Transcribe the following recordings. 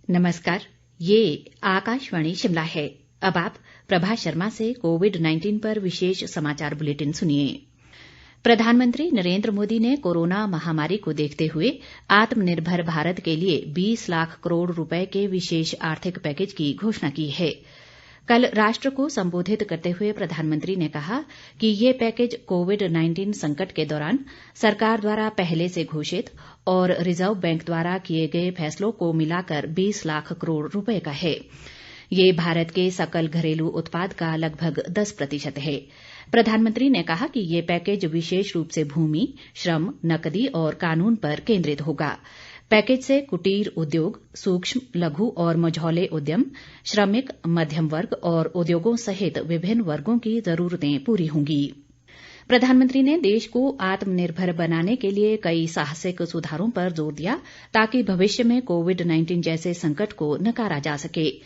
नमस्कार, ये आकाशवाणी शिमला है। अब आप प्रभा शर्मा से कोविड-19 पर विशेष समाचार बुलेटिन सुनिए। प्रधानमंत्री नरेंद्र मोदी ने कोरोना महामारी को देखते हुए आत्मनिर्भर भारत के लिए 20 लाख करोड़ रुपए के विशेष आर्थिक पैकेज की घोषणा की है। कल राष्ट्र को संबोधित करते हुए प्रधानमंत्री ने कहा कि ये पैकेज कोविड-19 संकट के दौरान सरकार द्वारा पहले से घोषित और रिजर्व बैंक द्वारा किए गए फैसलों को मिलाकर 20 लाख करोड़ रुपए का है। ये भारत के सकल घरेलू उत्पाद का लगभग 10% है। प्रधानमंत्री ने कहा कि ये पैकेज विशेष रूप से भूमि, श्रम, नकदी और कानून पर केंद्रित होगा। पैकेज से कुटीर उद्योग, सूक्ष्म, लघु और मझौले उद्यम, श्रमिक, मध्यम वर्ग और उद्योगों सहित विभिन्न वर्गों की जरूरतें पूरी होंगी। प्रधानमंत्री ने देश को आत्मनिर्भर बनाने के लिए कई साहसिक सुधारों पर जोर दिया ताकि भविष्य में कोविड-19 जैसे संकट को नकारा जा सके।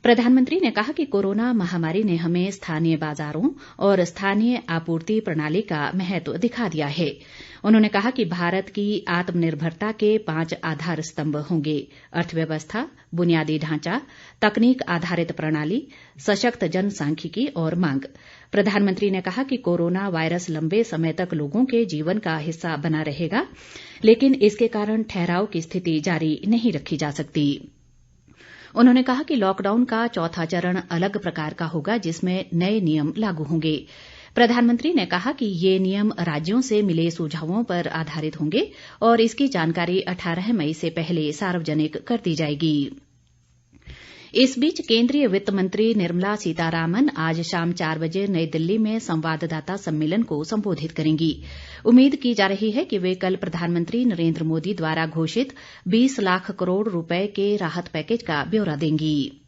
प्रधानमंत्री ने कहा कि कोरोना महामारी ने हमें स्थानीय बाजारों और स्थानीय आपूर्ति प्रणाली का महत्व दिखा दिया है। उन्होंने कहा कि भारत की आत्मनिर्भरता के 5 आधार स्तंभ होंगे: अर्थव्यवस्था, बुनियादी ढांचा, तकनीक आधारित प्रणाली, सशक्त जनसांख्यिकी और मांग। प्रधानमंत्री ने कहा कि कोरोना वायरस लंबे समय तक लोगों के जीवन का हिस्सा बना रहेगा, लेकिन इसके कारण ठहराव की स्थिति जारी नहीं रखी जा सकती। उन्होंने कहा कि लॉकडाउन का चौथा चरण अलग प्रकार का होगा, जिसमें नए नियम लागू होंगे। प्रधानमंत्री ने कहा कि ये नियम राज्यों से मिले सुझावों पर आधारित होंगे और इसकी जानकारी 18 मई से पहले सार्वजनिक कर दी जाएगी। इस बीच केंद्रीय वित्त मंत्री निर्मला सीतारामन आज शाम 4 बजे नई दिल्ली में संवाददाता सम्मेलन को संबोधित करेंगी। उम्मीद की जा रही है कि वे कल प्रधानमंत्री नरेंद्र मोदी द्वारा घोषित 20 लाख करोड़ रुपए के राहत पैकेज का ब्यौरा देंगी।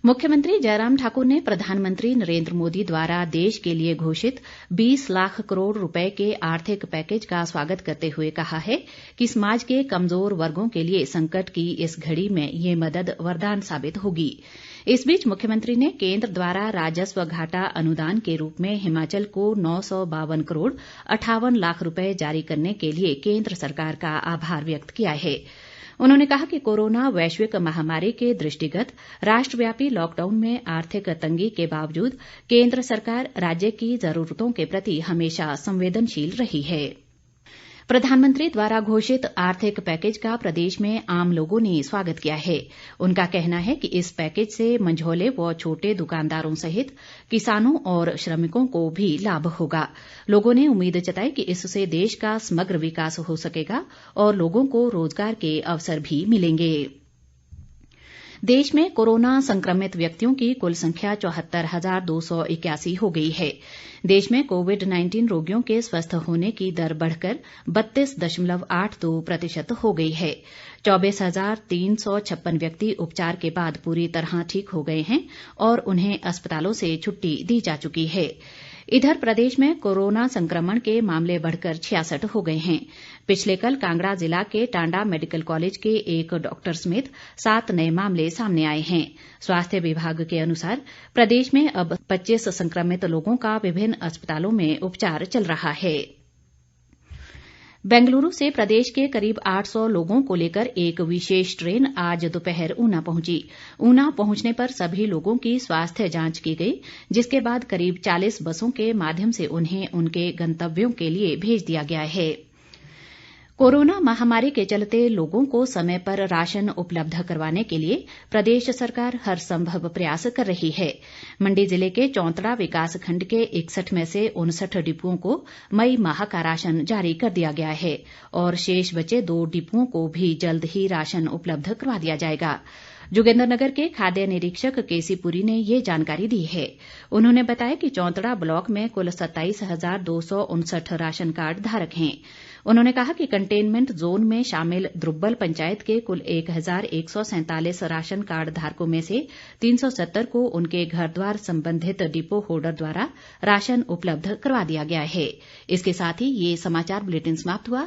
मुख्यमंत्री जयराम ठाकुर ने प्रधानमंत्री नरेंद्र मोदी द्वारा देश के लिए घोषित 20 लाख करोड़ रुपए के आर्थिक पैकेज का स्वागत करते हुए कहा है कि समाज के कमजोर वर्गों के लिए संकट की इस घड़ी में ये मदद वरदान साबित होगी। इस बीच मुख्यमंत्री ने केंद्र द्वारा राजस्व घाटा अनुदान के रूप में हिमाचल को 952 करोड़ 58 लाख रुपए जारी करने के लिए केंद्र सरकार का आभार व्यक्त किया है। उन्होंने कहा कि कोरोना वैश्विक महामारी के दृष्टिगत राष्ट्रव्यापी लॉकडाउन में आर्थिक तंगी के बावजूद केंद्र सरकार राज्य की जरूरतों के प्रति हमेशा संवेदनशील रही है। प्रधानमंत्री द्वारा घोषित आर्थिक पैकेज का प्रदेश में आम लोगों ने स्वागत किया है। उनका कहना है कि इस पैकेज से मंझौले व छोटे दुकानदारों सहित किसानों और श्रमिकों को भी लाभ होगा। लोगों ने उम्मीद जताई कि इससे देश का समग्र विकास हो सकेगा और लोगों को रोजगार के अवसर भी मिलेंगे। देश में कोरोना संक्रमित व्यक्तियों की कुल संख्या 74,281 हो गई है। देश में कोविड-19 रोगियों के स्वस्थ होने की दर बढ़कर 32.82% हो गई है। 24,356 व्यक्ति उपचार के बाद पूरी तरह ठीक हो गए हैं और उन्हें अस्पतालों से छुट्टी दी जा चुकी है। इधर प्रदेश में कोरोना संक्रमण के मामले बढ़कर 66 हो गए हैं। पिछले कल कांगड़ा जिला के टांडा मेडिकल कॉलेज के एक डॉक्टर समेत 7 नए मामले सामने आए हैं। स्वास्थ्य विभाग के अनुसार प्रदेश में अब 25 संक्रमित लोगों का विभिन्न अस्पतालों में उपचार चल रहा है। बेंगलुरु से प्रदेश के करीब 800 लोगों को लेकर एक विशेष ट्रेन आज दोपहर ऊना पहुंची। ऊना पहुंचने पर सभी लोगों की स्वास्थ्य जांच की गई, जिसके बाद करीब 40 बसों के माध्यम से उन्हें उनके गंतव्यों के लिए भेज दिया गया है। कोरोना महामारी के चलते लोगों को समय पर राशन उपलब्ध करवाने के लिए प्रदेश सरकार हर संभव प्रयास कर रही है। मंडी जिले के चौंतड़ा विकास खंड के 61 में से 59 डिपुओं को मई माह का राशन जारी कर दिया गया है और शेष बचे 2 डिपुओं को भी जल्द ही राशन उपलब्ध करवा दिया जाएगा। जोगिंद्रनगर के खाद्य निरीक्षक केसी पुरी ने ये जानकारी दी है। उन्होंने बताया कि चौंतड़ा ब्लॉक में कुल 27,259 राशन कार्ड धारक हैं। उन्होंने कहा कि कंटेनमेंट जोन में शामिल द्रुब्बल पंचायत के कुल 1,147 राशन कार्ड धारकों में से 370 को उनके घर द्वार संबंधित डिपो होल्डर द्वारा राशन उपलब्ध करवा दिया गया है। इसके साथ ही ये समाचार बुलेटिन समाप्त हुआ।